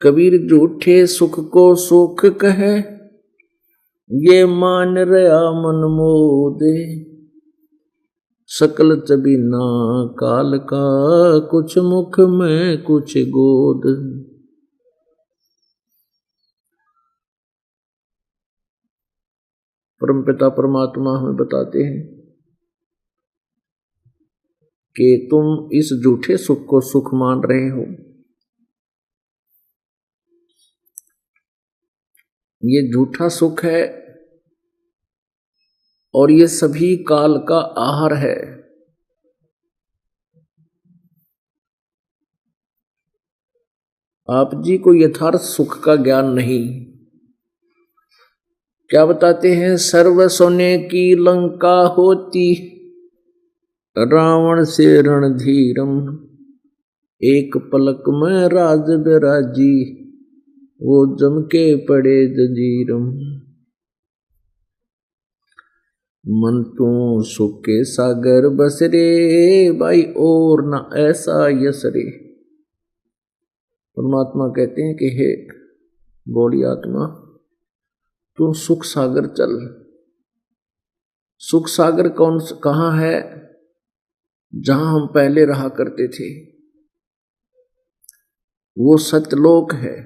कबीर झूठे सुख को सुख कहे, ये मान रहा मन मोदे। सकल चबीना काल का, कुछ मुख में कुछ गोद। परमपिता परमात्मा हमें बताते हैं कि तुम इस झूठे सुख को सुख मान रहे हो। ये झूठा सुख है और ये सभी काल का आहार है। आप जी को यथार्थ सुख का ज्ञान नहीं। क्या बताते हैं? सर्व सोने की लंका होती, रावण से रणधीरम। एक पलक में राज बिराजी, वो जम के पड़े जंजीरम। मन तू सुख के सागर बसरे, भाई और न ऐसा यसरे। परमात्मा कहते हैं कि हे बोली आत्मा, तू सुख सागर चल। सुख सागर कहाँ है? जहां हम पहले रहा करते थे, वो सत्यलोक है।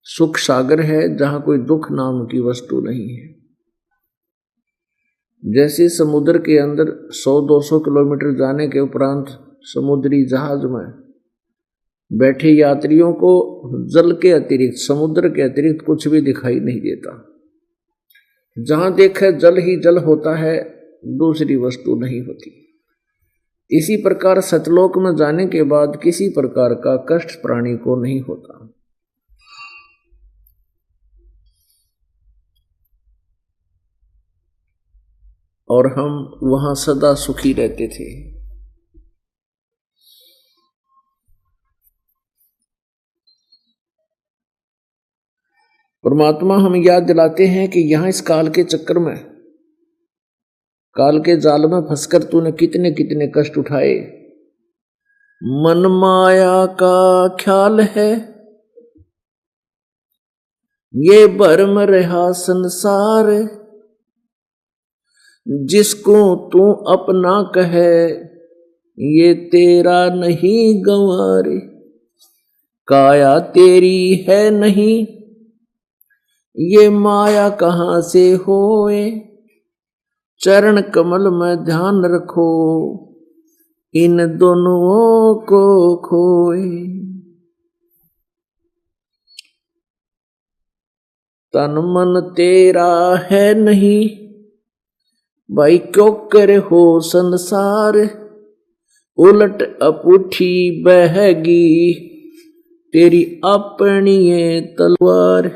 सुख सागर है जहां कोई दुख नाम की वस्तु नहीं है। जैसे समुद्र के अंदर 100-200 किलोमीटर जाने के उपरांत समुद्री जहाज में बैठे यात्रियों को जल के अतिरिक्त, समुद्र के अतिरिक्त कुछ भी दिखाई नहीं देता। जहां देखे जल ही जल होता है, दूसरी वस्तु नहीं होती। इसी प्रकार सतलोक में जाने के बाद किसी प्रकार का कष्ट प्राणी को नहीं होता। और हम वहां सदा सुखी रहते थे। परमात्मा हम याद दिलाते हैं कि यहां इस काल के चक्कर में, काल के जाल में फंसकर तूने कितने कितने कष्ट उठाए। मन माया का ख्याल है, ये भरम रहा संसार। जिसको तू अपना कहे, ये तेरा नहीं गंवारे। काया तेरी है नहीं, ये माया कहां से होए। चरण कमल में ध्यान रखो, इन दोनों को खोए। तन मन तेरा है नहीं, भाई क्यों करे हो संसार। उलट अपूठी बहगी, तेरी अपनी ये तलवार।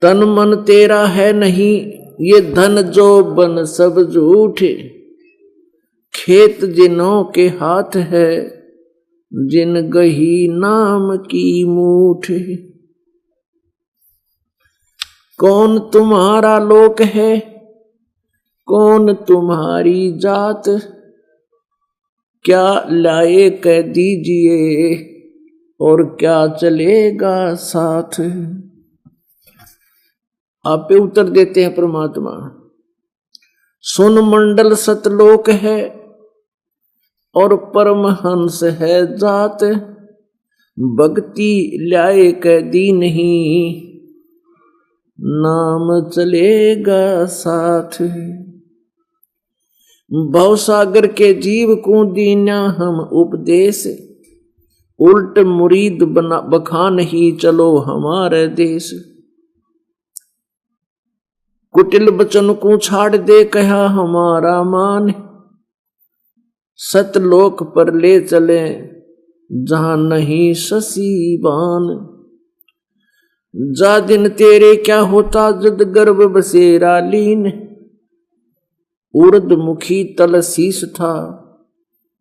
तन मन तेरा है नहीं, ये धन जो बन सब झूठे। खेत जिनों के हाथ है, जिन गही नाम की मूठ। कौन तुम्हारा लोक है, कौन तुम्हारी जात। क्या लाए कह दीजिए, और क्या चलेगा साथ। आप पे उत्तर देते हैं परमात्मा। सुन मंडल सतलोक है, और परमहंस है जात। भक्ति लाए कह दी नहीं, नाम चलेगा साथ। भवसागर के जीव को दीना हम उपदेश। उल्ट मुरीद बखान ही चलो हमारे देश। कुटिल बचन को छाड़ दे कहा हमारा मान। सतलोक पर ले चले जहां नहीं शशि बान। जा दिन तेरे क्या होता जद गर्भ बसेरा लीन। उर्द मुखी तल शीस था,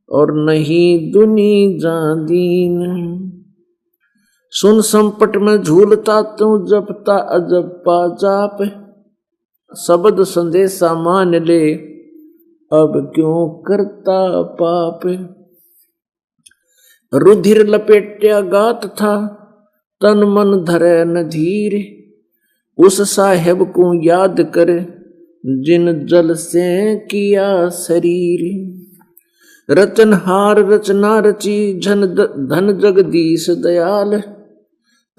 और नहीं दुनी जादीन। सुन संपट में झूलता तू जपता अजपा जाप। शब्द संदेशा मान ले, अब क्यों करता पाप। रुधिर लपेट्या गात था, तन मन धरे न धीर। उस साहेब को याद कर, जिन जल से किया शरीर। रचनहार रचना रची, धन जगदीश दयाल।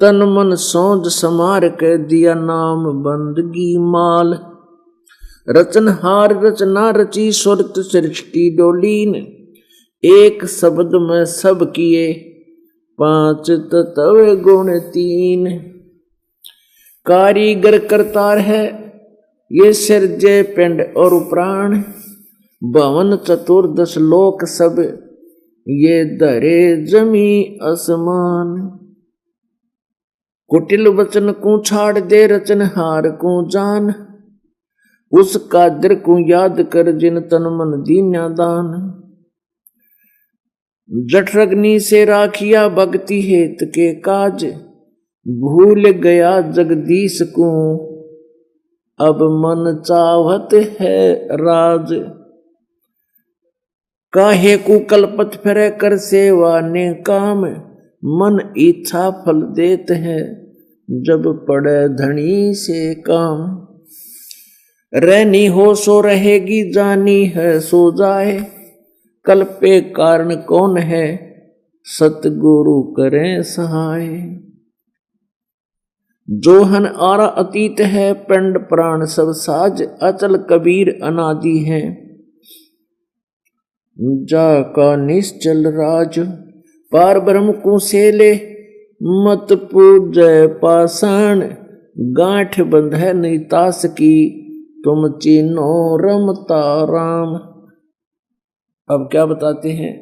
तन मन सोज समार के, दिया नाम बंदगी माल। रचनहार रचना रची, स्वर्ग सृष्टि डोलीन। एक शब्द में सब किए, 5 तत्व गुण 3। कारीगर करतार है, ये सिरजे पिंड और प्राण। भवन चतुर्दश लोक सब, ये धरे जमी आसमान। कुटिल वचन को छाड़ दे, रचनहार को जान। उस कादर को याद कर, जिन तन मन दीन्या दान। जठरग्नि से राखिया, भक्ति हेत के काज। भूल गया जगदीश को, अब मन चाहत है राज। काहे को कल्पत फिरे, कर सेवा ने काम। मन इच्छा फल देत है, जब पड़े धनी से काम। रहनी हो सो रहेगी, जानी है सो जाए। कल्पे कारण कौन है, सतगुरु करें सहाय। जोहन आरा अतीत है, पिंड प्राण सब साज। अचल कबीर अनादि है, जाका निश्चल राज। पार ब्रह्म को सेले, मत पूजय पाषाण। गांठ बंधे नहीं तास की, तुम चीनो रमता राम। अब क्या बताते हैं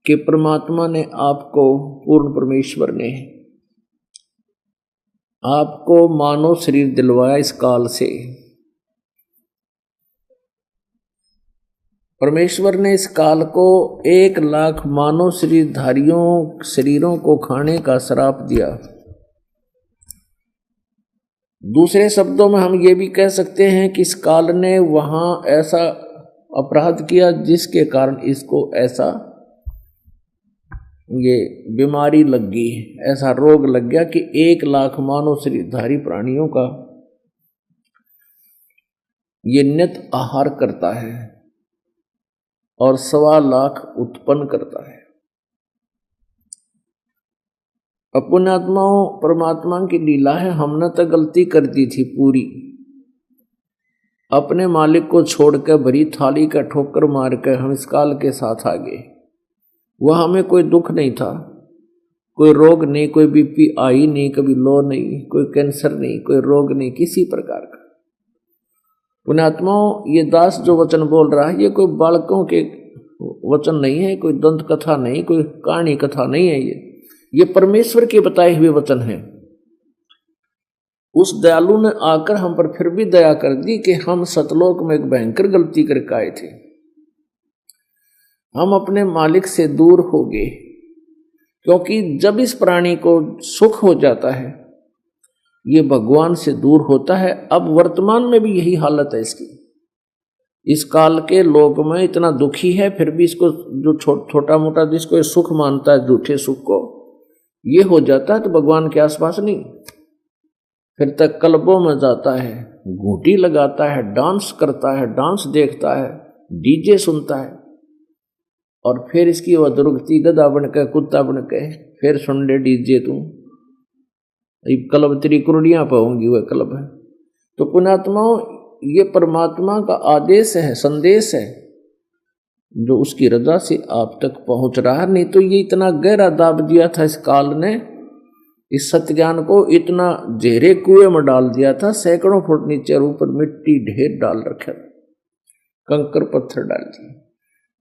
कि परमात्मा ने आपको, पूर्ण परमेश्वर ने आपको मानव शरीर दिलवाया इस काल से। परमेश्वर ने इस काल को 1 लाख मानव शरीरों को खाने का श्राप दिया। दूसरे शब्दों में हम ये भी कह सकते हैं कि इस काल ने वहां ऐसा अपराध किया जिसके कारण इसको ऐसा ये बीमारी लग गई, ऐसा रोग लग गया कि 1 लाख मानव शरीरधारी प्राणियों का ये नित आहार करता है और 1.25 लाख उत्पन्न करता है। पुण्यात्माओं, परमात्मा की लीला है। हमने तो गलती कर दी थी पूरी, अपने मालिक को छोड़कर भरी थाली का ठोकर मार कर हम इस काल के साथ आ गए। वह हमें कोई दुख नहीं था, कोई रोग नहीं, कोई बीपी आई नहीं, कभी लो नहीं, कोई कैंसर नहीं, कोई रोग नहीं किसी प्रकार का। पुण्यात्माओं, ये दास जो वचन बोल रहा है ये कोई बालकों के वचन नहीं है, कोई दंत कथा नहीं, कोई कहानी कथा नहीं है। ये परमेश्वर के बताए हुए वचन है। उस दयालु ने आकर हम पर फिर भी दया कर दी कि हम सतलोक में एक भयंकर गलती करके आए थे। हम अपने मालिक से दूर हो गए, क्योंकि जब इस प्राणी को सुख हो जाता है ये भगवान से दूर होता है। अब वर्तमान में भी यही हालत है इसकी। इस काल के लोग में इतना दुखी है, फिर भी इसको जो छोटा मोटा जिसको सुख मानता है, झूठे सुख को, ये हो जाता है तो भगवान के आसपास नहीं, फिर तक क्लबों में जाता है, घूंटी लगाता है, डांस करता है, डांस देखता है, डीजे सुनता है, और फिर इसकी वह दुर्गति गधा बन के, कुत्ता बन के, फिर सुन ले डीजे तू, क्लब तेरी कुर्डियां पाऊंगी, वह क्लब है। तो पुण्यात्माओं, ये परमात्मा का आदेश है, संदेश है, जो उसकी रजा से आप तक पहुंच रहा है। नहीं तो ये इतना गहरा दाब दिया था इस काल ने, इस सत्य ज्ञान को इतना गहरे कुएं में डाल दिया था, सैकड़ों फुट नीचे और ऊपर मिट्टी ढेर डाल रखे, कंकर पत्थर डाल दिए।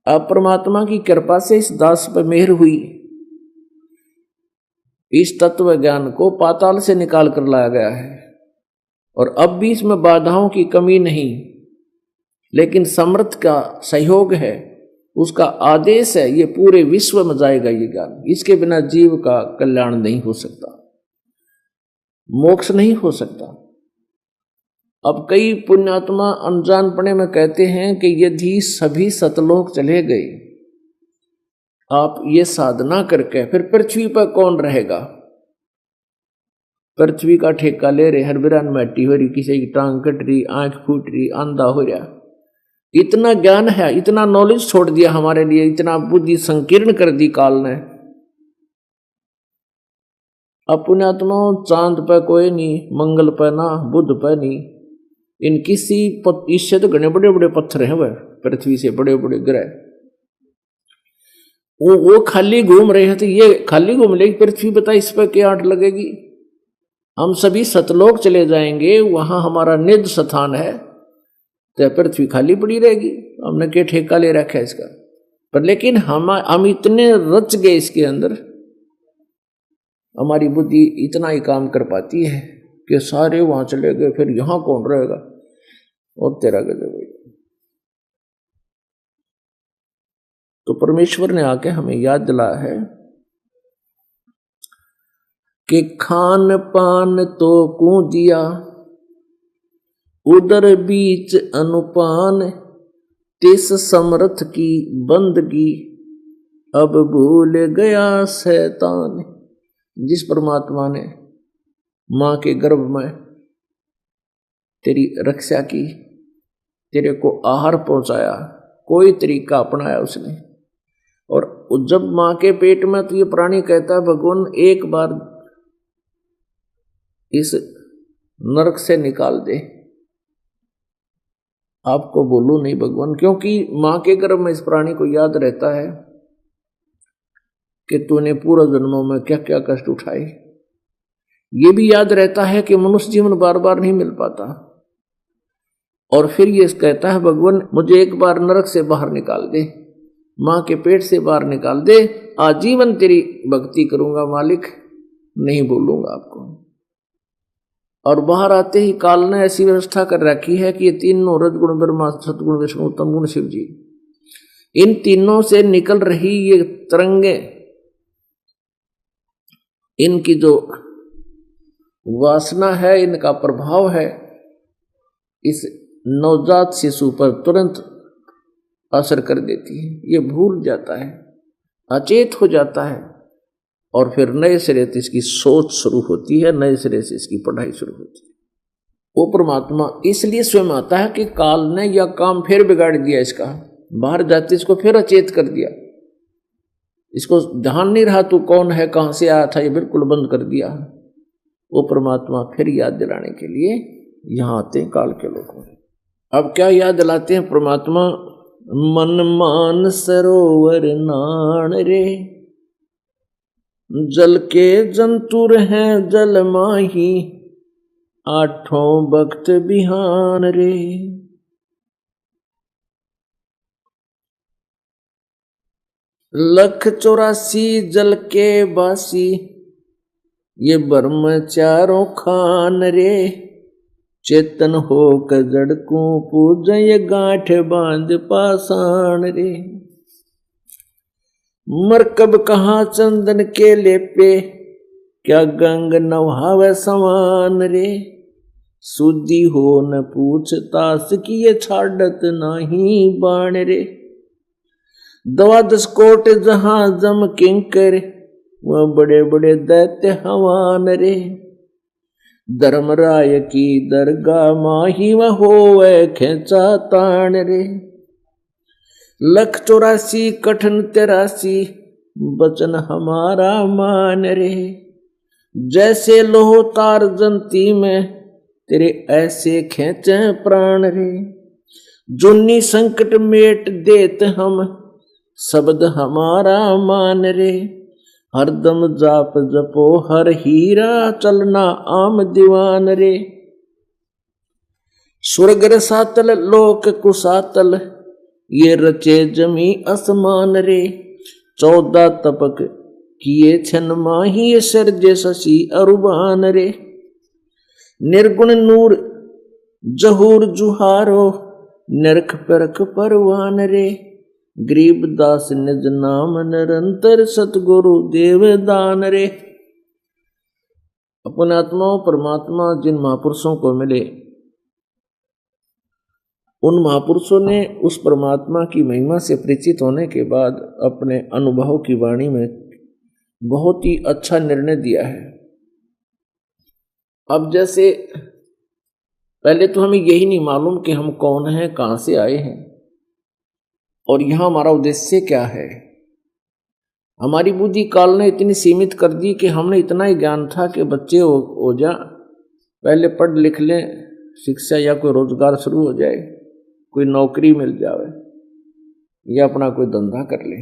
अब परमात्मा की कृपा से इस दास पर मेहर हुई, इस तत्व ज्ञान को पाताल से निकाल कर लाया गया है, और अब भी इसमें बाधाओं की कमी नहीं, लेकिन समर्थ का सहयोग है, उसका आदेश है, ये पूरे विश्व में जाएगा ये ज्ञान। इसके बिना जीव का कल्याण नहीं हो सकता, मोक्ष नहीं हो सकता। अब कई पुण्यात्मा अनजानपने में कहते हैं कि यदि सभी सतलोक चले गए आप ये साधना करके फिर पृथ्वी पर कौन रहेगा? पृथ्वी का ठेका ले रहे, हर बिरान मैटी हो रही, किसी की टांग कट रही, आंख फूट रही, अंधा हो रहा। इतना ज्ञान है, इतना नॉलेज छोड़ दिया हमारे लिए, इतना बुद्धि संकीर्ण कर दी काल ने। अपने आत्मा चांद पे कोई नहीं, मंगल पे ना, बुध पे नहीं, इन किसी इससे तो घने बड़े बड़े पत्थर हैं वह, पृथ्वी से बड़े बड़े ग्रह, वो खाली घूम रहे हैं। तो ये खाली घूम लेगी पृथ्वी, बता इस पर क्या आंट लगेगी? हम सभी सतलोक चले जाएंगे, वहां हमारा निज स्थान है, तो पृथ्वी खाली पड़ी रहेगी। हमने क्या ठेका ले रखा है इसका? पर लेकिन हम इतने रच गए इसके अंदर, हमारी बुद्धि इतना ही काम कर पाती है कि सारे वहां चले गए, फिर यहां कौन रहेगा? और तेरा गजब। तो परमेश्वर ने आके हमें याद दिलाया है कि खान पान तो कू दिया, उदर बीच अनुपान, तिस समर्थ की बंदगी, अब भूल गया शैतान। जिस परमात्मा ने मां के गर्भ में तेरी रक्षा की, तेरे को आहार पहुंचाया, कोई तरीका अपनाया उसने, और जब मां के पेट में, तो ये प्राणी कहता है भगवान एक बार इस नरक से निकाल दे। आपको बोलू नहीं भगवान, क्योंकि मां के गर्भ में इस प्राणी को याद रहता है कि तूने पूरा जन्मों में क्या क्या कष्ट उठाए। ये भी याद रहता है कि मनुष्य जीवन बार बार नहीं मिल पाता, और फिर ये कहता है भगवान मुझे एक बार नरक से बाहर निकाल दे, मां के पेट से बाहर निकाल दे, आजीवन तेरी भक्ति करूंगा मालिक, नहीं बोलूंगा आपको। और बाहर आते ही काल ने ऐसी व्यवस्था कर रखी है कि ये तीनों रजगुण ब्रह्मा, सतगुण विष्णु, उत्तम गुण शिव जी, इन तीनों से निकल रही ये तरंगे, इनकी जो वासना है, इनका प्रभाव है, इस नवजात शिशु पर तुरंत असर कर देती है। ये भूल जाता है, अचेत हो जाता है, और फिर नए सिरे से इसकी सोच शुरू होती है, नए सिरे से इसकी पढ़ाई शुरू होती है। वो परमात्मा इसलिए स्वयं आता है कि काल ने यह काम फिर बिगाड़ दिया इसका, बाहर जाते इसको फिर अचेत कर दिया, इसको ध्यान नहीं रहा तू कौन है, कहां से आया था, ये बिल्कुल बंद कर दिया। वो परमात्मा फिर याद दिलाने के लिए यहां आते हैं काल के लोग में। अब क्या याद दिलाते हैं परमात्मा? मन मान सरोवर नान रे, जल के जंतुर हैं जल माही, आठों भक्त बिहान रे। लख 84 जल के बासी, ये ब्रह्म चारों खान रे, चेतन हो जड़ को पूजय गांठ बांध पाषाण रे। मरकब कहाँ चंदन के लेपे, क्या गंग नवहावे समान रे, सुधी हो न पूछतास की ये छाड़त नहीं बाण रे। 12 कोट जहां जम किंकर, वह बड़े बड़े दैत्य हवान रे। धर्मराय की दरगाह माही वह होवे खेचा ताण रे। लख 84 कठन 83 बचन हमारा मान रे। जैसे लोह तार जंती में तेरे ऐसे खेचे प्राण रे। जुन्नी संकट मेट देत हम शब्द हमारा मान रे। हरदम जाप जपो हर हीरा चलना आम दीवान रे। स्वर्ग रसातल लोक कुसातल ये रचे जमी आसमान रे। 14 तपक किए छन माही सर्जे शशि अरुबान रे। निर्गुण नूर जहूर जुहारो नरख परख परवान रे। गरीब दास निज नाम निरंतर सतगुरु देव दान रे। अपने आत्माओं परमात्मा जिन महापुरुषों को मिले उन महापुरुषों ने उस परमात्मा की महिमा से परिचित होने के बाद अपने अनुभव की वाणी में बहुत ही अच्छा निर्णय दिया है। अब जैसे पहले तो हमें यही नहीं मालूम कि हम कौन हैं, कहां से आए हैं और यहां हमारा उद्देश्य क्या है। हमारी बुद्धि काल ने इतनी सीमित कर दी कि हमने इतना ही ज्ञान था कि बच्चे हो जा, पहले पढ़ लिख लें, शिक्षा या कोई रोजगार शुरू हो जाए, कोई नौकरी मिल जाए या अपना कोई धंधा कर ले,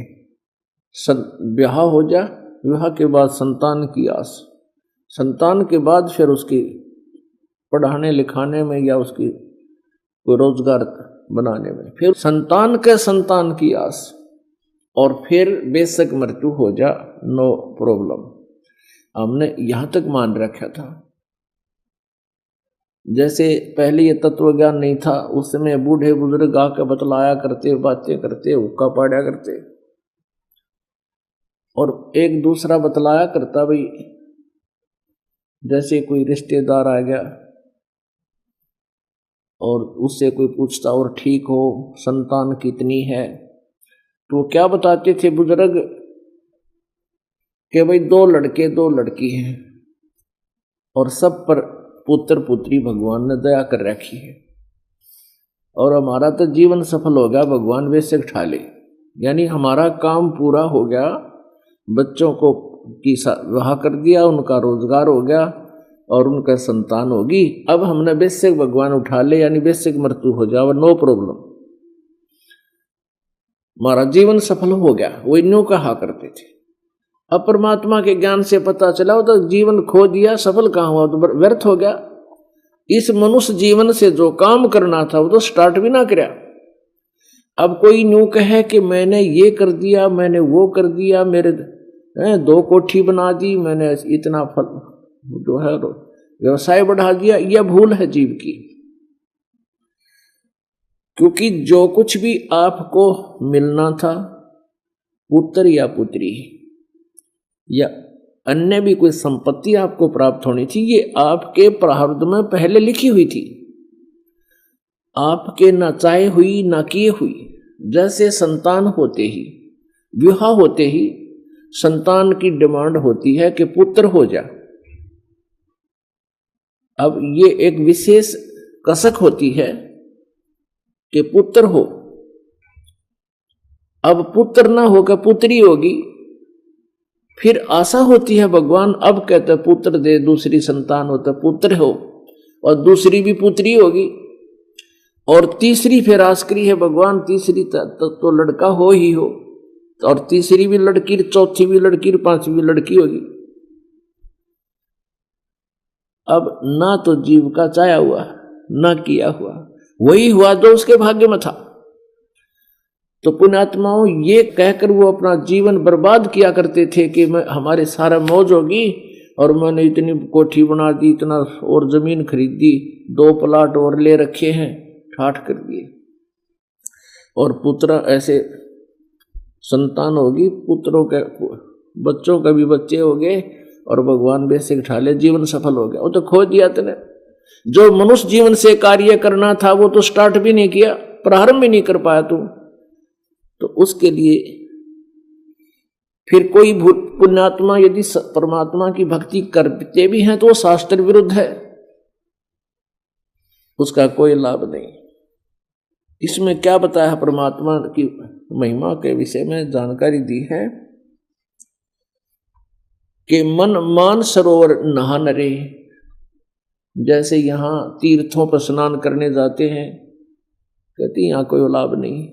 ब्याह हो जा, विवाह के बाद संतान की आस, संतान के बाद फिर उसकी पढ़ाने लिखाने में या उसकी कोई रोजगार बनाने में, फिर संतान की आस, और फिर बेशक मृत्यु हो जा, नो प्रॉब्लम। हमने यहां तक मान रखा था। जैसे पहले ये तत्व ज्ञान नहीं था, उस समय बूढ़े बुजुर्ग आकर बतलाया करते, बातें करते, हुक्का पाड़ा करते, और एक दूसरा बतलाया करता, भाई जैसे कोई रिश्तेदार आ गया और उससे कोई पूछता और ठीक हो, संतान कितनी है, तो क्या बताते थे बुजुर्ग कि भाई 2 लड़के 2 लड़की हैं और सब पर पुत्र पुत्री भगवान ने दया कर रखी है, और हमारा तो जीवन सफल हो गया, भगवान बेशक ठा ले, यानी हमारा काम पूरा हो गया, बच्चों को की विवाह कर दिया, उनका रोजगार हो गया और उनका संतान होगी, अब हमने बेशक भगवान उठा ले, यानी बेशक मृत्यु हो जाए, नो प्रॉब्लम, हमारा जीवन सफल हो गया। वो इन्हों कहा करते थे। अब परमात्मा के ज्ञान से पता चला वो तो जीवन खो दिया, सफल कहाँ हुआ, तो व्यर्थ हो गया। इस मनुष्य जीवन से जो काम करना था वो तो स्टार्ट भी ना किया। अब कोई न्यू कहे कि मैंने ये कर दिया, मैंने वो कर दिया, मेरे 2 कोठी बना दी, मैंने इतना फल जो है व्यवसाय बढ़ा दिया, यह भूल है जीव की। क्योंकि जो कुछ भी आपको मिलना था, पुत्र या पुत्री या अन्य भी कोई संपत्ति आपको प्राप्त होनी थी, ये आपके प्रारब्ध में पहले लिखी हुई थी, आपके न चाहे हुई न किए हुई। जैसे संतान होते ही, विवाह होते ही संतान की डिमांड होती है कि पुत्र हो जा। अब ये एक विशेष कसक होती है कि पुत्र हो, अब पुत्र ना होकर पुत्री होगी, फिर आशा होती है भगवान अब कहते पुत्र दे, दूसरी संतान होता पुत्र हो, और दूसरी भी पुत्री होगी, और तीसरी फिर आस करी है भगवान तीसरी तो लड़का हो ही हो, और तीसरी भी लड़की, चौथी भी लड़की, 5वीं भी लड़की होगी। अब ना तो जीव का चाया हुआ ना किया हुआ, वही हुआ जो उसके भाग्य में था। तो पुण्यात्माओं ये कहकर वो अपना जीवन बर्बाद किया करते थे कि मैं हमारे सारा मौज होगी और मैंने इतनी कोठी बना दी, इतना और जमीन खरीदी, 2 प्लाट और ले रखे हैं, ठाठ कर दिए, और पुत्र ऐसे संतान होगी, पुत्रों के बच्चों का भी बच्चे हो गए और भगवान बेशक ठा ले, जीवन सफल हो गया। वो तो खो दिया तूने। जो मनुष्य जीवन से कार्य करना था वो तो स्टार्ट भी नहीं किया, प्रारंभ भी नहीं कर पाया तू, तो उसके लिए फिर कोई पुण्यात्मा यदि परमात्मा की भक्ति करते भी हैं तो वो शास्त्र विरुद्ध है, उसका कोई लाभ नहीं। इसमें क्या बताया परमात्मा की महिमा के विषय में जानकारी दी है कि मन मान सरोवर नहा नरे। जैसे यहां तीर्थों पर स्नान करने जाते हैं, कहती यहां कोई लाभ नहीं,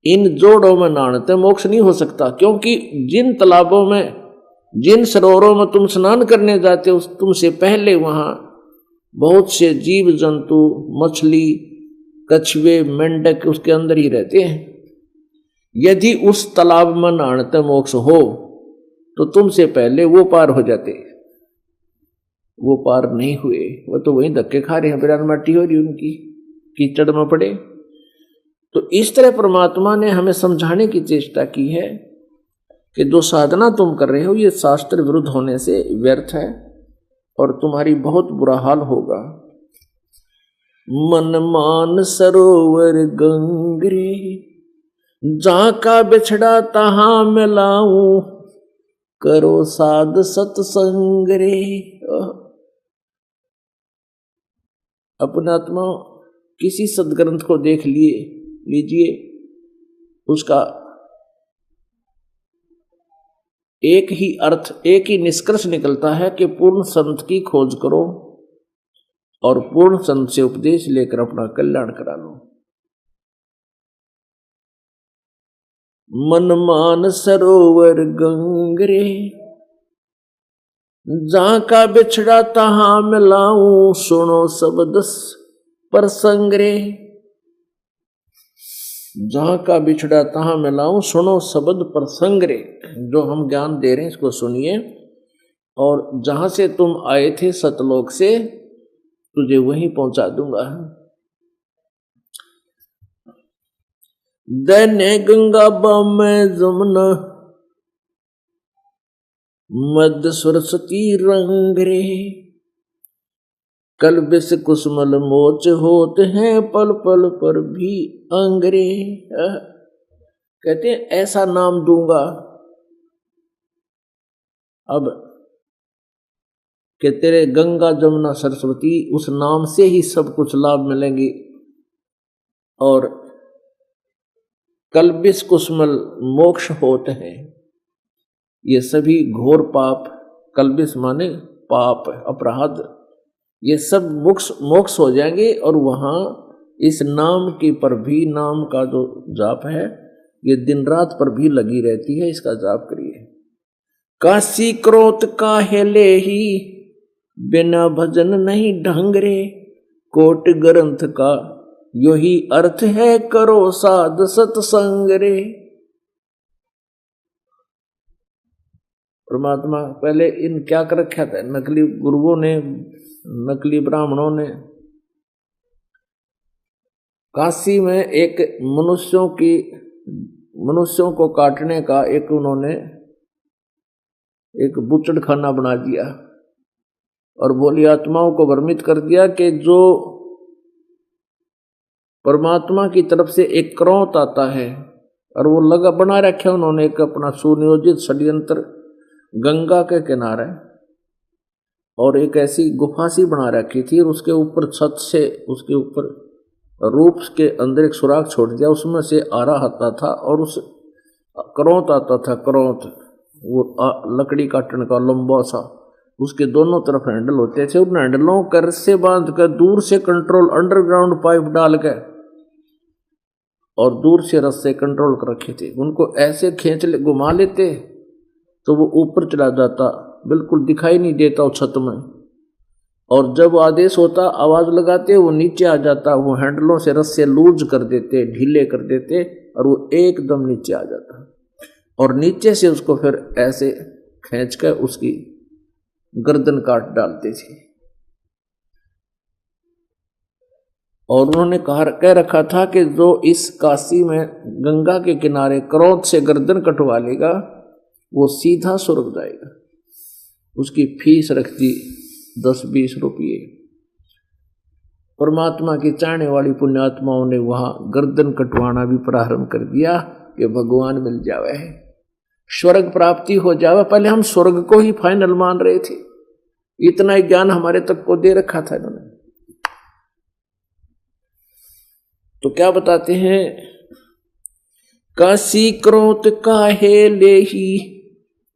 इन जोड़ों में नहाने मोक्ष नहीं हो सकता, क्योंकि जिन तालाबों में, जिन सरोवरों में तुम स्नान करने जाते हो, तुमसे पहले वहां बहुत से जीव जंतु, मछली, कछुए, मेंढक उसके अंदर ही रहते हैं। यदि उस तालाब में नहाने मोक्ष हो तो तुमसे पहले वो पार हो जाते, वो पार नहीं हुए, वो तो वहीं धक्के खा रहे हैं, बिरान माटी हो रही उनकी, कीचड़ में पड़े। तो इस तरह परमात्मा ने हमें समझाने की चेष्टा की है कि जो साधना तुम कर रहे हो ये शास्त्र विरुद्ध होने से व्यर्थ है और तुम्हारी बहुत बुरा हाल होगा। मन मान सरोवर गंगरे, जहाँ का बिछड़ा तहाँ मिलाऊं, करो साध सत्संग रे। अपना आत्मा किसी सदग्रंथ को देख लीजिए, उसका एक ही अर्थ, एक ही निष्कर्ष निकलता है कि पूर्ण संत की खोज करो और पूर्ण संत से उपदेश लेकर अपना कल्याण करा लो। मन मान सरोवर गंगरे, जहाँ का बिछड़ा तहाँ मिलाऊं, सुनो शब्द प्रसंग रे। जहाँ का बिछड़ा तहाँ मिलाऊं, सुनो शब्द प्रसंग रे। जो हम ज्ञान दे रहे हैं इसको सुनिए, और जहाँ से तुम आए थे सतलोक से, तुझे वहीं पहुंचा दूंगा। दैन्य गंगा बामे जमुना, मध्य सरस्वती रंग रे। कल विष कुसुमल मोच होते हैं, पल पल पर भी अंगरे। कहते हैं ऐसा नाम दूंगा अब कि तेरे गंगा जमुना सरस्वती, उस नाम से ही सब कुछ लाभ मिलेंगे। और कल्बिस कुसुमल मोक्ष होते हैं, ये सभी घोर पाप, कल्बिस माने पाप अपराध, ये सब मोक्ष हो जाएंगे। और वहां इस नाम की पर भी, नाम का जो जाप है ये दिन रात पर भी लगी रहती है, इसका जाप करिए। काशी क्रोध काहे ले ही, बिना भजन नहीं ढंग रे। कोट ग्रंथ का यो ही अर्थ है, करो साध सत्संग रे। परमात्मा पहले इन क्या कर रखा था, नकली गुरुओं ने, नकली ब्राह्मणों ने काशी में एक मनुष्यों को काटने का एक उन्होंने एक बुचड़ खाना बना दिया और भोली आत्माओं को भ्रमित कर दिया कि जो परमात्मा की तरफ से एक क्रोध आता है, और वो लगा बना रखे उन्होंने एक अपना सुनियोजित षड्यंत्र गंगा के किनारे, और एक ऐसी गुफा सी बना रखी थी, और उसके ऊपर छत से उसके ऊपर रूप के अंदर एक सुराख छोड़ दिया, उसमें से आरा आता था और उस क्रोध आता था, क्रोध वो लकड़ी काटने का लंबा सा, उसके दोनों तरफ हैंडल होते थे, उन हैंडलों कर से बांध कर दूर से कंट्रोल, अंडरग्राउंड पाइप डाल के और दूर से रस्से कंट्रोल कर रखे थे। उनको ऐसे खींच घुमा लेते तो वो ऊपर चला जाता, बिल्कुल दिखाई नहीं देता वो छत में, और जब आदेश होता आवाज लगाते वो नीचे आ जाता, वो हैंडलों से रस्से लूज कर देते, ढीले कर देते, और वो एकदम नीचे आ जाता, और नीचे से उसको फिर ऐसे खींच कर उसकी गर्दन काट डालते थे। और उन्होंने कह रखा था कि जो इस काशी में गंगा के किनारे क्रोध से गर्दन कटवा लेगा वो सीधा स्वर्ग जाएगा। उसकी फीस रख दी 10-20 रुपये। परमात्मा की चाहने वाली पुण्यात्माओं ने वहां गर्दन कटवाना भी प्रारंभ कर दिया कि भगवान मिल जावे, स्वर्ग प्राप्ति हो जावे। पहले हम स्वर्ग को ही फाइनल मान रहे थे, इतना ही ज्ञान हमारे तक को दे रखा था इन्होंने। तो क्या बताते हैं, काशी क्रोध काहे लेही,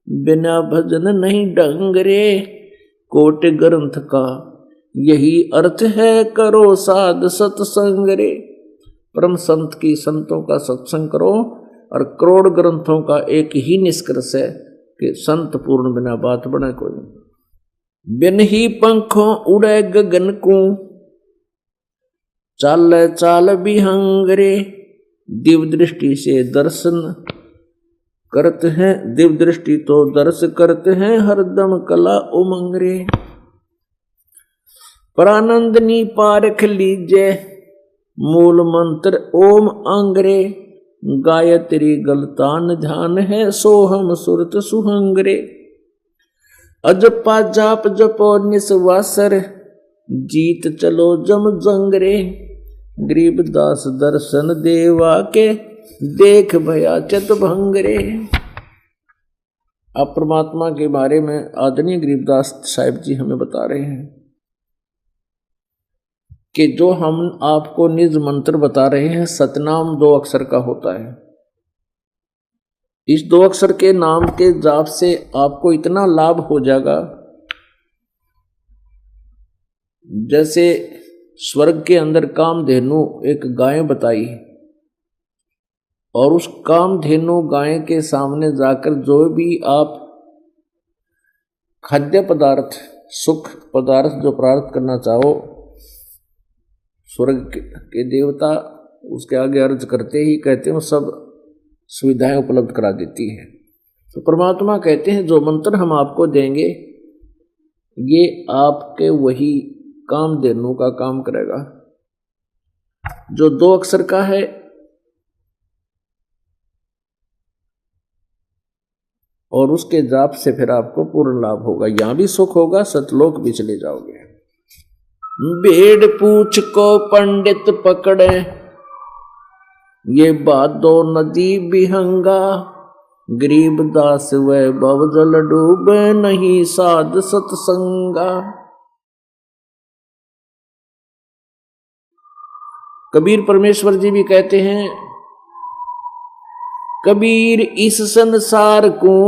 बिना भजन नहीं ढंग रे। कोट ग्रंथ का यही अर्थ है, करो साध सत्संग रे। परम संत की, संतों का सत्संग करो, और करोड़ ग्रंथों का एक ही निष्कर्ष है कि संत पूर्ण बिना बात बने कोई। बिन ही पंखों उड़े गगन को, चाल चाल विहंग रे। दिव्य दृष्टि से दर्शन करते हैं, दिव्य दृष्टि तो दर्श करते हैं, हरदम कला उमंग रे। प्रानंदनी पारख लीजे, मूल मंत्र ओम अंगरे। गायत्री गलतान ध्यान है, सोहम सुरत सुहंगरे। अजपा जाप जपो निस्वासर, जीत चलो जम जंगरे, गरीबदास दर्शन देवा के, देख भया चत भंगरे। अब परमात्मा के बारे में आदरणीय गरीबदास साहिब जी हमें बता रहे हैं कि जो हम आपको निज मंत्र बता रहे हैं, सतनाम 2 अक्षर का होता है। इस 2 अक्षर के नाम के जाप से आपको इतना लाभ हो जाएगा, जैसे स्वर्ग के अंदर कामधेनु एक गाय बताई, और उस कामधेनु गाय के सामने जाकर जो भी आप खाद्य पदार्थ, सुख पदार्थ जो प्राप्त करना चाहो, स्वर्ग के देवता उसके आगे अर्ज करते ही कहते हैं सब सुविधाएं उपलब्ध करा देती है। तो परमात्मा कहते हैं जो मंत्र हम आपको देंगे ये आपके वही कामधेनु का काम करेगा, जो 2 अक्षर का है, और उसके जाप से फिर आपको पूर्ण लाभ होगा। यहां भी सुख होगा, सतलोक भी चले जाओगे। भेड़ पूछ को पंडित पकड़े, ये बादो नदी बिहंगा, गरीबदास वैभव जल डूबे, नहीं साध सतसंगा। कबीर परमेश्वर जी भी कहते हैं, कबीर इस संसार को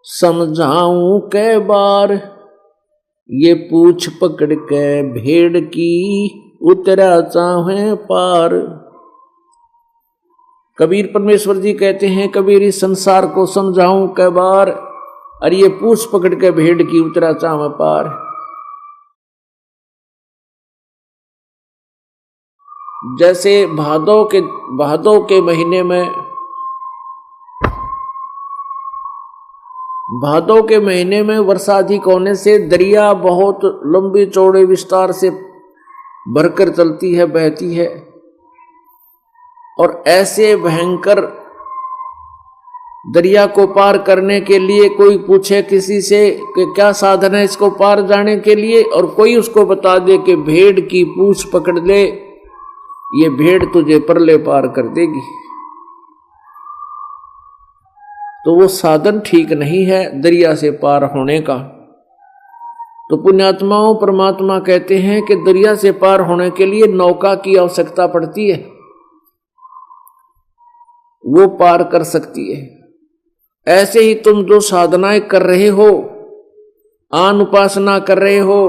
समझाऊं कै बार, ये पूछ पकड़ के भेड़ की उतरा चाहे पार। कबीर परमेश्वर जी कहते हैं, कबीर इस संसार को समझाऊं कै बार, और ये पूछ पकड़ के भेड़ की उतरा चाहे पार। जैसे भादों के महीने में, भादों के महीने में वर्षा अधिक होने से दरिया बहुत लंबी चौड़े विस्तार से भरकर चलती है, बहती है, और ऐसे भयंकर दरिया को पार करने के लिए कोई पूछे किसी से कि क्या साधन है इसको पार जाने के लिए, और कोई उसको बता दे कि भेड़ की पूंछ पकड़ ले, ये भेड़ तुझे परले पार कर देगी, तो वो साधन ठीक नहीं है दरिया से पार होने का। तो पुण्यात्माओं, परमात्मा कहते हैं कि दरिया से पार होने के लिए नौका की आवश्यकता पड़ती है, वो पार कर सकती है। ऐसे ही तुम जो साधनाएं कर रहे हो, आन उपासना कर रहे हो,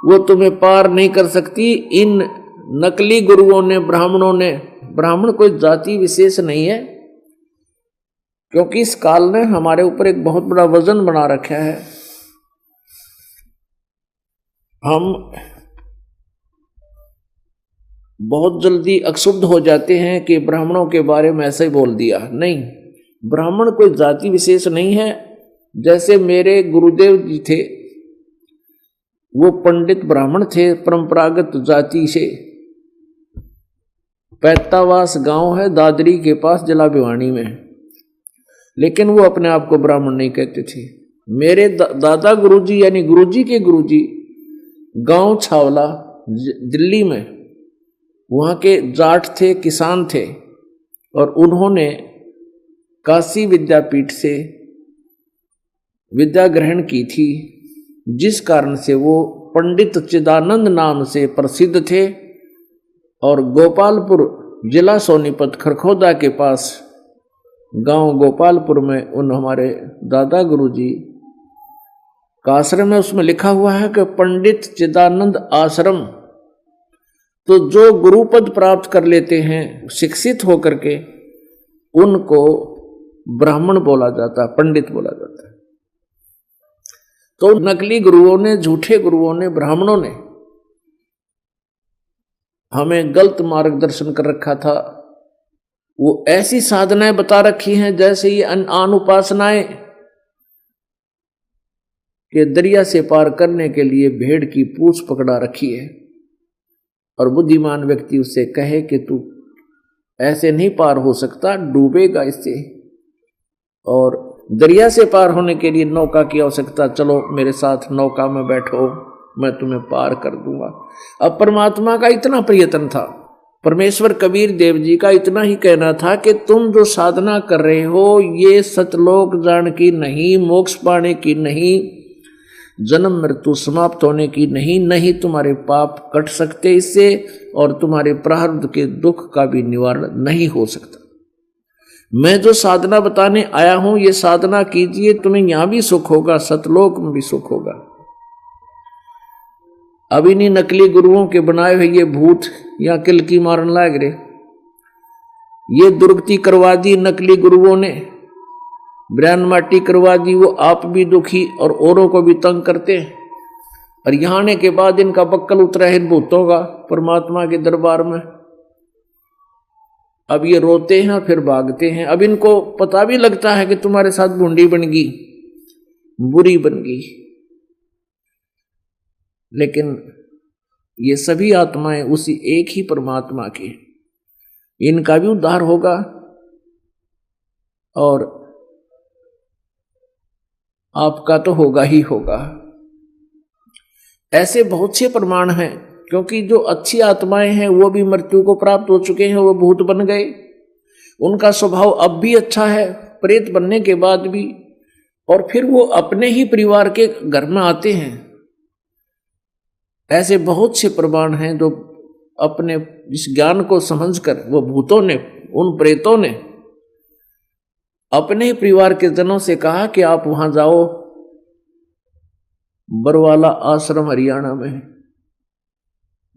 वो तुम्हें पार नहीं कर सकती। इन नकली गुरुओं ने, ब्राह्मणों ने, ब्राह्मण कोई जाति विशेष नहीं है, क्योंकि इस काल ने हमारे ऊपर एक बहुत बड़ा वजन बना रखा है। हम बहुत जल्दी अक्षुब्ध हो जाते हैं कि ब्राह्मणों के बारे में ऐसे ही बोल दिया। नहीं, ब्राह्मण कोई जाति विशेष नहीं है। जैसे मेरे गुरुदेव जी थे, वो पंडित ब्राह्मण थे, परंपरागत जाति से। पैतावास गांव है दादरी के पास, जिला भिवानी में, लेकिन वो अपने आप को ब्राह्मण नहीं कहते थे। मेरे दादा गुरुजी यानी गुरुजी के गुरुजी गांव छावला दिल्ली में, वहाँ के जाट थे, किसान थे, और उन्होंने काशी विद्यापीठ से विद्या ग्रहण की थी, जिस कारण से वो पंडित चिदानंद नाम से प्रसिद्ध थे। और गोपालपुर जिला सोनीपत खरखोदा के पास गांव गोपालपुर में उन हमारे दादा गुरुजी का आश्रम है, उसमें लिखा हुआ है कि पंडित चिदानंद आश्रम। तो जो गुरुपद प्राप्त कर लेते हैं शिक्षित होकर के, उनको ब्राह्मण बोला जाता है, पंडित बोला जाता है। तो नकली गुरुओं ने, झूठे गुरुओं ने, ब्राह्मणों ने हमें गलत मार्गदर्शन कर रखा था। वो ऐसी साधनाएं बता रखी हैं जैसे ये आन उपासनाएं के दरिया से पार करने के लिए भेड़ की पूंछ पकड़ा रखी है, और बुद्धिमान व्यक्ति उससे कहे कि तू ऐसे नहीं पार हो सकता, डूबेगा इससे, और दरिया से पार होने के लिए नौका की आवश्यकता, चलो मेरे साथ नौका में बैठो। मैं तुम्हें पार कर दूंगा। अब परमात्मा का इतना प्रयत्न था, परमेश्वर कबीर देव जी का इतना ही कहना था कि तुम जो साधना कर रहे हो ये सतलोक जान की नहीं, मोक्ष पाने की नहीं, जन्म मृत्यु समाप्त होने की नहीं, नहीं तुम्हारे पाप कट सकते इससे, और तुम्हारे प्रारब्ध के दुख का भी निवारण नहीं हो सकता। मैं जो साधना बताने आया हूं ये साधना कीजिए, तुम्हें यहां भी सुख होगा, सतलोक में भी सुख होगा। अब इन्हीं नकली गुरुओं के बनाए हुए ये भूत या किलकी मारन लाग रहे, ये दुर्गति करवा दी नकली गुरुओं ने, ब्रह्म माटी करवा दी, वो आप भी दुखी और औरों को भी तंग करते हैं। और यहां आने के बाद इनका बक्कल उतरा है इन भूतों का परमात्मा के दरबार में। अब ये रोते हैं फिर भागते हैं। अब इनको पता भी लगता है कि तुम्हारे साथ भूंडी बन गई, बुरी बन गई, लेकिन ये सभी आत्माएं उसी एक ही परमात्मा की, इनका भी उद्धार होगा और आपका तो होगा ही होगा। ऐसे बहुत से प्रमाण हैं, क्योंकि जो अच्छी आत्माएं हैं वो भी मृत्यु को प्राप्त हो चुके हैं, वो भूत बन गए, उनका स्वभाव अब भी अच्छा है प्रेत बनने के बाद भी, और फिर वो अपने ही परिवार के घर में आते हैं। ऐसे बहुत से प्रमाण हैं जो अपने इस ज्ञान को समझकर वो भूतों ने, उन प्रेतों ने अपने ही परिवार के जनों से कहा कि आप वहां जाओ, बरवाला आश्रम हरियाणा में,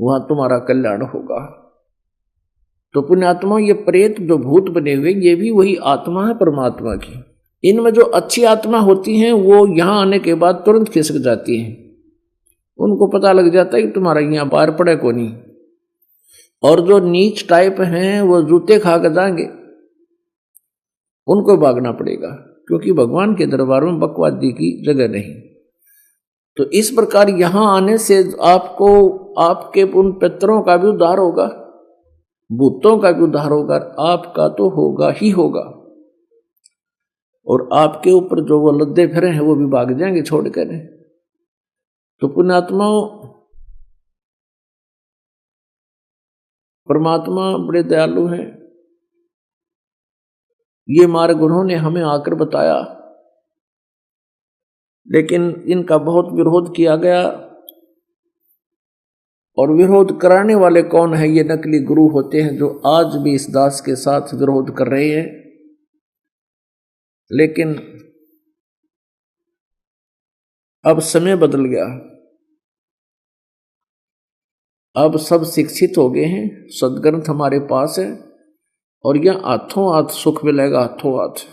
वहां तुम्हारा कल्याण होगा। तो पुण्यात्मा ये प्रेत जो भूत बने हुए ये भी वही आत्मा है परमात्मा की। इनमें जो अच्छी आत्मा होती हैं वो यहां आने के बाद तुरंत खिसक जाती हैं, उनको पता लग जाता है कि तुम्हारा यहाँ पार पड़े को नहीं। और जो नीच टाइप हैं वो जूते खा कर जाएंगे, उनको भागना पड़ेगा, क्योंकि भगवान के दरबार में बकवादी की जगह नहीं। तो इस प्रकार यहां आने से आपको आपके उन पितरों का भी उद्धार होगा, भूतों का भी उद्धार होगा, आपका तो होगा ही होगा। और आपके ऊपर जो वो लद्दे फिरे हैं वो भी भाग जाएंगे छोड़कर। तो पुण्यात्माओं, परमात्मा बड़े दयालु हैं। ये मार्ग उन्होंने हमें आकर बताया, लेकिन इनका बहुत विरोध किया गया। और विरोध कराने वाले कौन है? ये नकली गुरु होते हैं जो आज भी इस दास के साथ विरोध कर रहे हैं। लेकिन अब समय बदल गया, अब सब शिक्षित हो गए हैं, सदग्रंथ हमारे पास है और यह हाथों हाथ सुख मिलेगा, हाथों हाथ।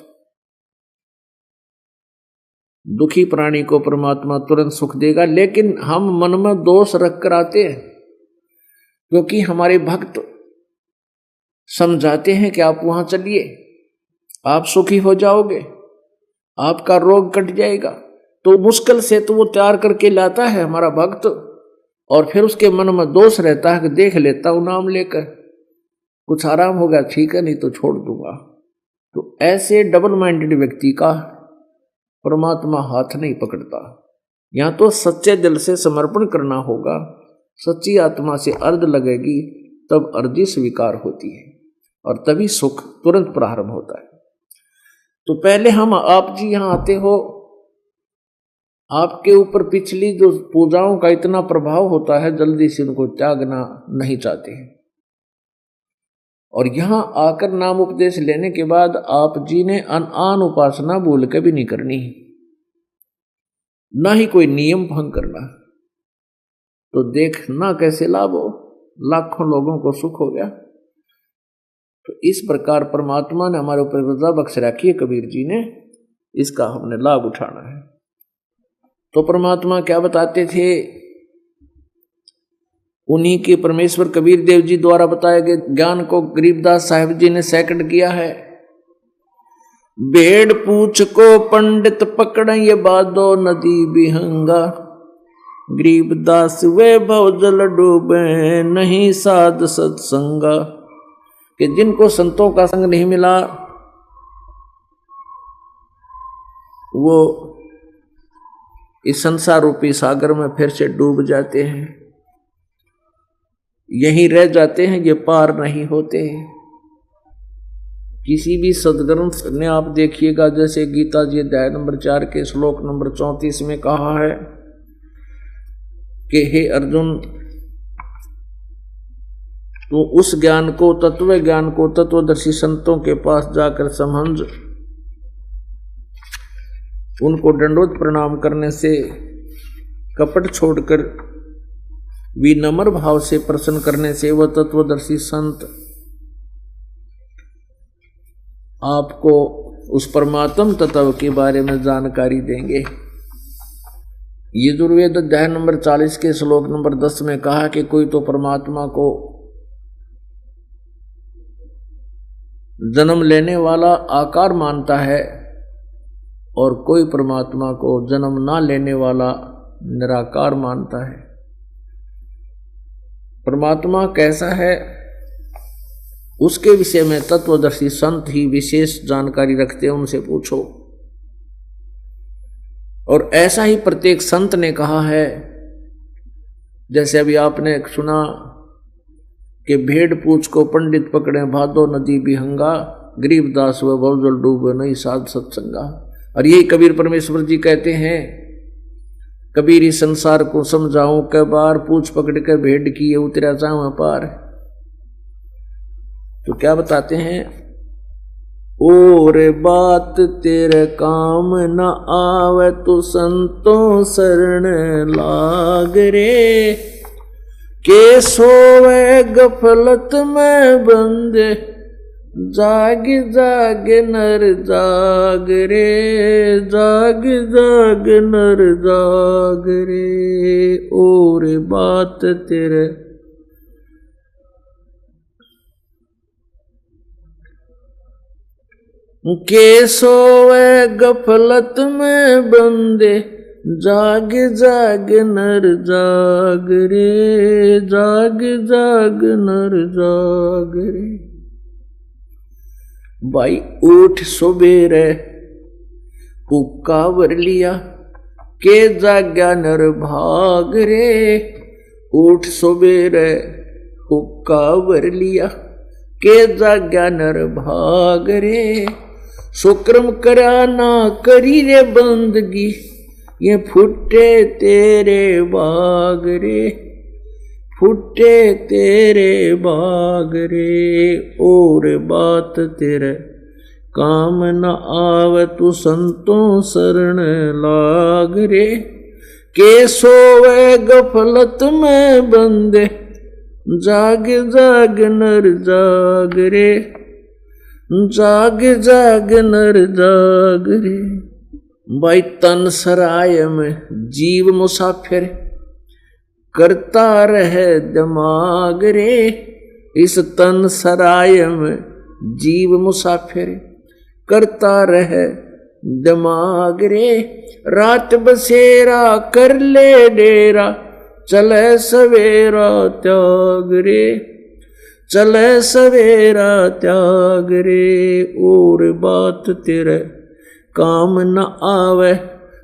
दुखी प्राणी को परमात्मा तुरंत सुख देगा, लेकिन हम मन में दोष रख कर आते हैं, क्योंकि हमारे भक्त समझाते हैं कि आप वहां चलिए, आप सुखी हो जाओगे, आपका रोग कट जाएगा। तो मुश्किल से तो वो तैयार करके लाता है हमारा भक्त, और फिर उसके मन में दोष रहता है कि देख लेता हूं नाम लेकर, कुछ आराम होगा ठीक है, नहीं तो छोड़ दूंगा। तो ऐसे डबल माइंडेड व्यक्ति का परमात्मा हाथ नहीं पकड़ता। यहां तो सच्चे दिल से समर्पण करना होगा, सच्ची आत्मा से अर्ध लगेगी, तब अर्जी स्वीकार होती है और तभी सुख तुरंत प्रारंभ होता है। तो पहले हम आप जी यहां आते हो, आपके ऊपर पिछली जो पूजाओं का इतना प्रभाव होता है, जल्दी से उनको त्यागना नहीं चाहते हैं। और यहां आकर नाम उपदेश लेने के बाद आप जी ने आन उपासना भूल के भी नहीं करनी, ना ही कोई नियम भंग करना। तो देखना कैसे लाभ हो, लाखों लोगों को सुख हो गया। तो इस प्रकार परमात्मा ने हमारे ऊपर रजा बख्श रखी है, कबीर जी ने, इसका हमने लाभ उठाना है। तो परमात्मा क्या बताते थे? उन्हीं के परमेश्वर कबीर देव जी द्वारा बताए गए ज्ञान को गरीबदास साहिब जी ने सेकंड किया है। भेड़ पूछ को पंडित पकड़ ये बादो नदी बिहंगा, गरीबदास वे भव जल डूबे नहीं साध सत्संगा। कि जिनको संतों का संग नहीं मिला वो इस संसार रूपी सागर में फिर से डूब जाते हैं, यहीं रह जाते हैं, ये पार नहीं होते हैं। किसी भी सदग्रंथ ने आप देखिएगा, जैसे गीता जी अध्याय नंबर 4 के श्लोक नंबर 34 में कहा है कि हे अर्जुन, तो उस ज्ञान को, तत्व ज्ञान को तत्वदर्शी संतों के पास जाकर समझ, उनको दंडोत प्रणाम करने से, कपट छोड़कर विनम्र भाव से प्रसन्न करने से वह तत्वदर्शी संत आपको उस परमात्म तत्व के बारे में जानकारी देंगे। यजुर्वेद अध्याय नंबर 40 के श्लोक नंबर 10 में कहा कि कोई तो परमात्मा को जन्म लेने वाला आकार मानता है और कोई परमात्मा को जन्म ना लेने वाला निराकार मानता है। परमात्मा कैसा है उसके विषय में तत्वदर्शी संत ही विशेष जानकारी रखते हैं, उनसे पूछो। और ऐसा ही प्रत्येक संत ने कहा है। जैसे अभी आपने सुना कि भेड़ पूछ को पंडित पकड़े, भादो नदी बिहंगा, गरीबदास व भवजल डूबे नहीं साध सत्संगा। और यही कबीर परमेश्वर जी कहते हैं, कबीर इस संसार को समझाऊं कै बार, पूछ पकड़ के भेड़ की उतरा जाऊं पार। तो क्या बताते हैं, और बात तेरे काम न आवे तो संतों शरण लाग रे, के सोवे गफलत में बंदे, जाग जाग नर जाग रे, जाग जाग नर जाग रे। और बात तेरे के सोवे गफलत में बंदे, जाग जाग नर जाग रे, जाग जाग नर जाग रे। भाई उठ सुबेरे हुक्का वर लिया, के जाग्या नर भाग रे। उठ सुबेरे हुक्का वर लिया, के जाग्या नर भाग रे। सुक्रम करा ना करी रे बंदगी, ये फुटे तेरे बाग रे, फुटे तेरे बाग रे। और बात तेरे काम न आवे तू संतों शरण लाग रे, के सोवे गफलत में बंदे, जाग जाग नर जाग रे, जाग जाग नर जाग रे। भाई तन सराय में जीव मुसाफिर, करता रहे दिमाग रे। इस तन सराय में जीव मुसाफिर, करता रहे दिमाग रे। रात बसेरा कर ले डेरा, चले सवेरा त्याग रे, चले सवेरा त्याग रे। और बात तेरे काम न आवे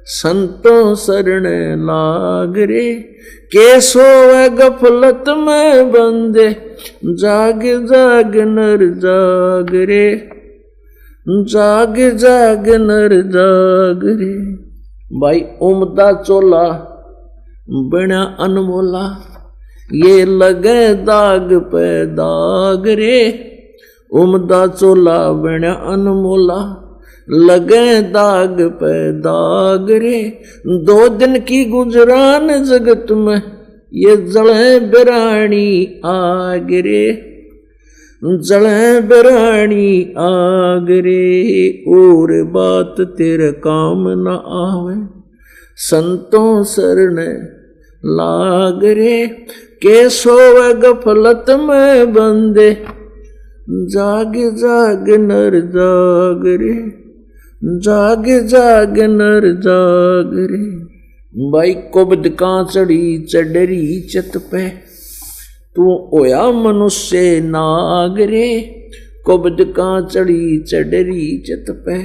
संतों शरण लाग रे, के सोवे गफलत में बंदे, जाग जाग नर जाग रे, जाग जाग नर जाग रे। भाई उमदा चोला बना अनमोला, ये लगे दाग पे दाग रे। उमदा चोला बना अनमोला, लगे दाग पे दाग रे। 2 दिन की गुजरान जगत में, ये जले बिरानी आग रे, जले बिरानी आग रे। और बात तेरे काम न आवे संतों शरण लाग रे, के सोवे गफलत में बंदे, जाग जाग नर जाग रे, जाग जाग नर जाग रे। भाई कुबद का चढ़ी चढ़री चत पे, तू होया मनुष्य नाग रे। कुबद का चढ़ी चढ़री चत पे,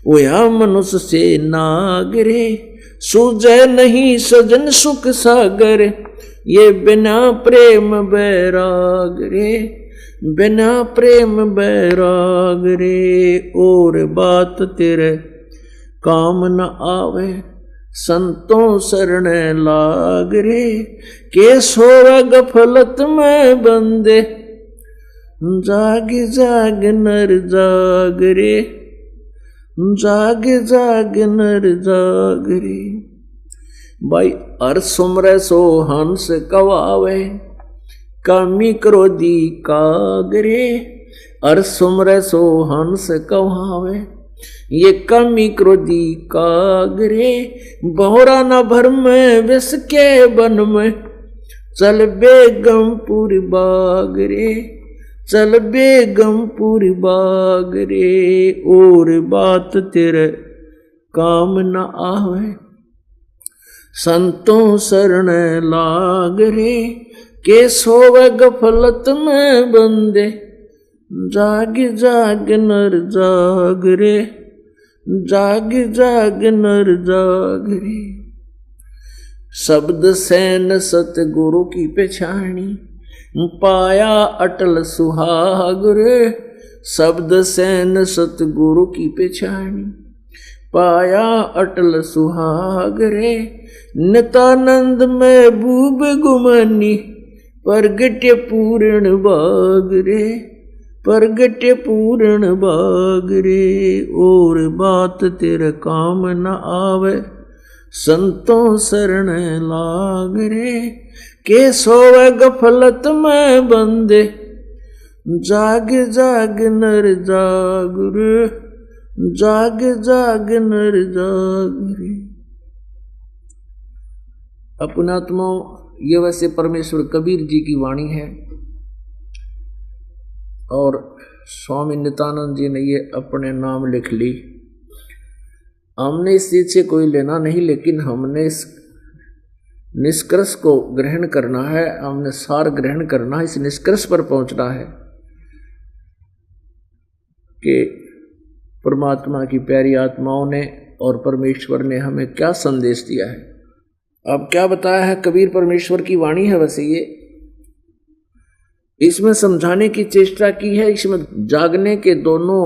होया मनुष्य से नाग रे। सूझे नहीं सजन सुख सागर, ये बिना प्रेम बैराग रे, बिना प्रेम बैराग रे। और बात तेरे काम न आवे, संतों शरण लाग रे, के सोवे गफलत में बंदे, जाग जाग नर जाग रे, जाग जाग नर जाग रे। भाई हर सुमरे सो हंस कवावे, कामी क्रोधी कागरे, हर सुमरे सो हंस कवावे, ये कामी क्रोधी कागरे। बहुरा न भर में विष के बन में, चल बेगमपुर बाग रे, चल बेगमपुर बाग रे। और बात तेरे काम न आवे, संतों शरण लाग रे, के सोवे गफलत में बंदे, जाग जाग नर जाग रे, जाग जाग नर जाग रे। शब्द सैन सतगुरु की पहचानी, पाया अटल सुहाग रे। शब्द सैन सतगुरु की पहचानी, पाया अटल सुहाग रे। नितानंद में बूब गुमानी, प्रगट्य पूर्ण बाग रे, प्रगट्य पूर्ण बाग रे। और बात तेरे काम न आवे, संतों शरण लाग रे, के सोवे गफलत में बंदे, जाग जाग नर जाग रे, जाग जाग नर जाग रे। अपनात्मा ये वैसे परमेश्वर कबीर जी की वाणी है और स्वामी नित्यानंद जी ने ये अपने नाम लिख ली। हमने इस चीज से कोई लेना नहीं, लेकिन हमने इस निष्कर्ष को ग्रहण करना है, हमने सार ग्रहण करना है, इस निष्कर्ष पर पहुंचना है कि परमात्मा की प्यारी आत्माओं ने और परमेश्वर ने हमें क्या संदेश दिया है। अब क्या बताया है, कबीर परमेश्वर की वाणी है वैसे ये, इसमें समझाने की चेष्टा की है। इसमें जागने के दोनों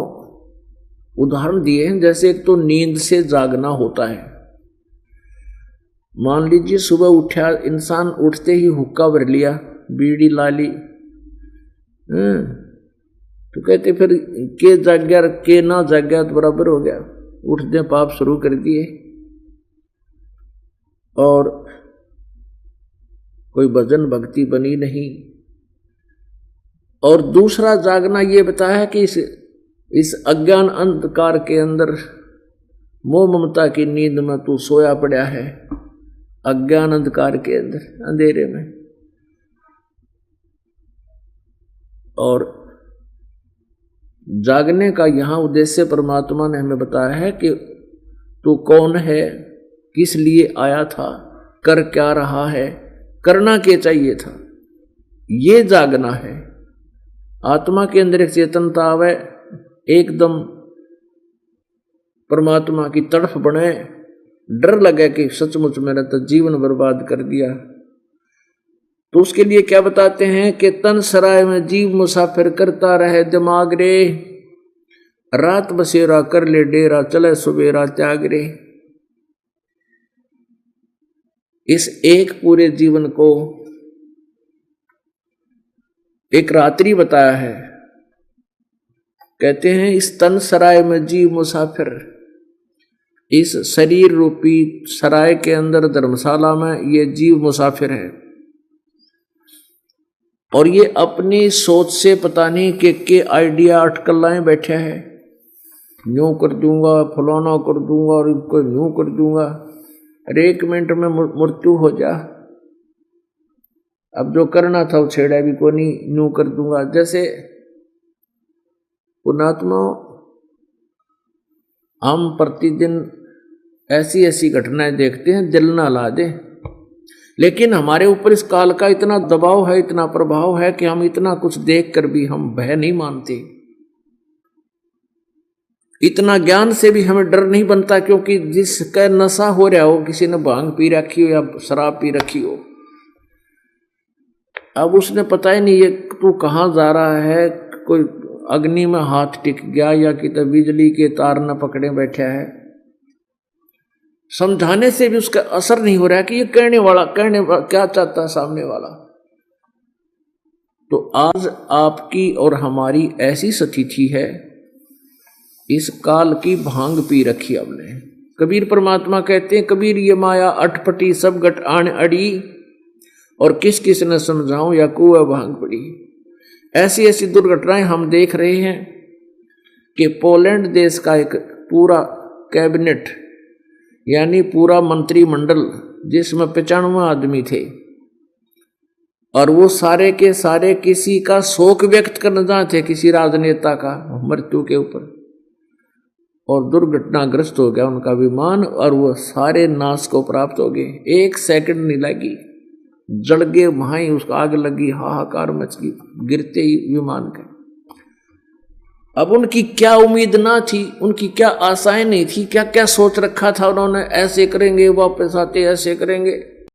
उदाहरण दिए हैं। जैसे एक तो नींद से जागना होता है। मान लीजिए सुबह उठा इंसान, उठते ही हुक्का भर लिया, बीड़ी ला ली, तो कहते फिर के जाग गया के ना जाग गया तो बराबर हो गया, उठते पाप शुरू कर दिए। और कोई भजन भक्ति बनी नहीं। और दूसरा जागना ये बताया कि इस अज्ञान अंधकार के अंदर मोह ममता की नींद में तू सोया पड़ा है, अज्ञान अंधकार के अंदर अंधेरे में। और जागने का यहां उद्देश्य परमात्मा ने हमें बताया है कि तू कौन है, किस लिए आया था, कर क्या रहा है, करना क्या चाहिए था, ये जागना है। आत्मा के अंदर एक चेतनता आवे, एकदम परमात्मा की तड़फ बने, डर लगे कि सचमुच मैंने तो जीवन बर्बाद कर दिया। तो उसके लिए क्या बताते हैं कि तन सराय में जीव मुसाफिर करता रहे दिमाग रे, रात बसेरा कर ले डेरा, चले सुबेरा त्याग रे। इस एक पूरे जीवन को एक रात्रि बताया है। कहते हैं इस तन सराय में जीव मुसाफिर, इस शरीर रूपी सराय के अंदर धर्मशाला में ये जीव मुसाफिर है। और ये अपनी सोच से पता नहीं के आइडिया अटकलाएं बैठे हैं, यूं कर दूंगा, फलाना कर दूंगा और इनको यूं कर दूंगा, अरे 1 मिनट में मृत्यु हो जा। अब जो करना था वो छेड़ा भी को नहीं, यूं कर दूंगा। जैसे पुणात्मा हम प्रतिदिन ऐसी ऐसी घटनाएं देखते हैं, दिल ना ला दे, लेकिन हमारे ऊपर इस काल का इतना दबाव है, इतना प्रभाव है कि हम इतना कुछ देख कर भी हम भय नहीं मानते। इतना ज्ञान से भी हमें डर नहीं बनता, क्योंकि जिसका नशा हो रहा हो, किसी ने भांग पी रखी हो या शराब पी रखी हो, अब उसने पता ही नहीं ये तू कहाँ जा रहा है, कोई अग्नि में हाथ टिक गया या कितने बिजली के तार न पकड़े बैठा है, समझाने से भी उसका असर नहीं हो रहा है कि ये कहने वाला क्या चाहता है सामने वाला। तो आज आपकी और हमारी ऐसी स्थिति है, इस काल की भांग पी रखी हमने। कबीर परमात्मा कहते हैं, कबीर ये माया अटपटी सब गट आन अड़ी, और किस किस ने समझाऊं या कुआ भांग पड़ी। ऐसी ऐसी दुर्घटनाएं हम देख रहे हैं कि पोलैंड देश का एक पूरा कैबिनेट यानी पूरा मंत्रिमंडल, जिसमें 95 आदमी थे, और वो सारे के सारे किसी का शोक व्यक्त करना चाहते, किसी राजनेता का मृत्यु के ऊपर, और दुर्घटनाग्रस्त हो गया उनका विमान, और वो सारे नाश को प्राप्त हो गए। 1 सेकंड नहीं लगी, जल गए वहां, उसको आग लगी, हाहाकार मच गई गिरते ही विमान के। अब उनकी क्या उम्मीद ना थी, उनकी क्या आशाएं नहीं थी, क्या क्या सोच रखा था उन्होंने, ऐसे करेंगे वापस आते, ऐसे करेंगे।